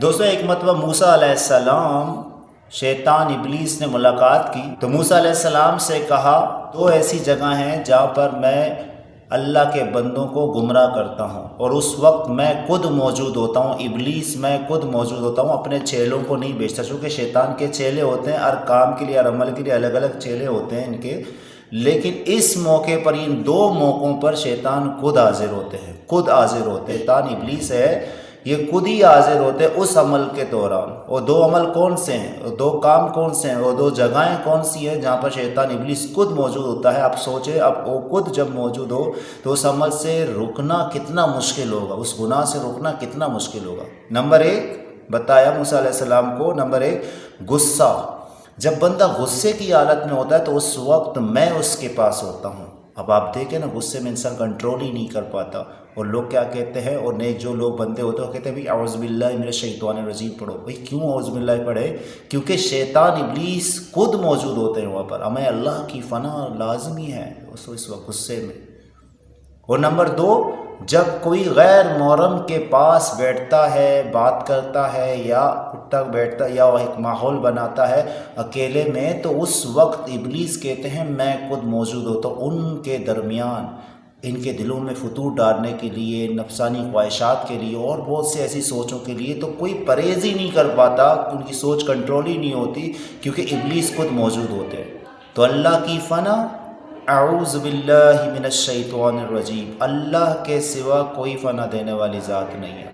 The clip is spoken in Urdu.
دوستوں ایک مرتبہ موسیٰ علیہ السلام شیطان ابلیس نے ملاقات کی تو موسیٰ علیہ السلام سے کہا دو ایسی جگہ ہیں جہاں پر میں اللہ کے بندوں کو گمراہ کرتا ہوں اور اس وقت میں خود موجود ہوتا ہوں، ابلیس میں خود موجود ہوتا ہوں، اپنے چیلوں کو نہیں بیچتا، چونکہ شیطان کے چیلے ہوتے ہیں، ہر کام کے لیے ہر عمل کے لیے الگ الگ چیلے ہوتے ہیں ان کے، لیکن اس موقع پر ان دو موقعوں پر شیطان خود حاضر ہوتے ہیں، خود حاضر ہوتے ہیں۔ شیطان ابلیس ہے یہ خود ہی حاضر ہوتے ہیں اس عمل کے دوران۔ وہ دو عمل کون سے ہیں، وہ دو کام کون سے ہیں، وہ دو جگہیں کون سی ہیں جہاں پر شیطان ابلیس خود موجود ہوتا ہے؟ آپ سوچیں، اب وہ خود جب موجود ہو تو اس عمل سے رکنا کتنا مشکل ہوگا، اس گناہ سے رکنا کتنا مشکل ہوگا۔ نمبر ایک بتایا موسیٰ علیہ السلام کو، نمبر ایک غصہ۔ جب بندہ غصے کی حالت میں ہوتا ہے تو اس وقت میں اس کے پاس ہوتا ہوں۔ اب آپ دیکھیں نا، غصے میں انسان کنٹرول ہی نہیں کر پاتا، اور لوگ کیا کہتے ہیں، اور نیک جو لوگ بندے ہوتے ہیں وہ کہتے ہیں بھائی اعوذ باللہ من الشیطان الرجیم پڑھو۔ بھائی کیوں اعوذ باللہ پڑھے؟ کیونکہ شیطان ابلیس خود موجود ہوتے ہیں وہاں پر، ہمیں اللہ کی پناہ لازمی ہے اس وقت غصے میں۔ اور نمبر دو، جب کوئی غیر محرم کے پاس بیٹھتا ہے، بات کرتا ہے یا اٹھتا بیٹھتا یا وہ ایک ماحول بناتا ہے اکیلے میں، تو اس وقت ابلیس کہتے ہیں میں خود موجود ہوتا ہوں ان کے درمیان، ان کے دلوں میں فتور ڈالنے کے لیے، نفسانی خواہشات کے لیے اور بہت سے ایسی سوچوں کے لیے۔ تو کوئی پرہیز ہی نہیں کر پاتا، ان کی سوچ کنٹرول ہی نہیں ہوتی، کیونکہ ابلیس خود موجود ہوتے ہیں۔ تو اللہ کی پناہ، اعوذ باللہ من الشیطان الرجیم، اللہ کے سوا کوئی پناہ دینے والی ذات نہیں ہے۔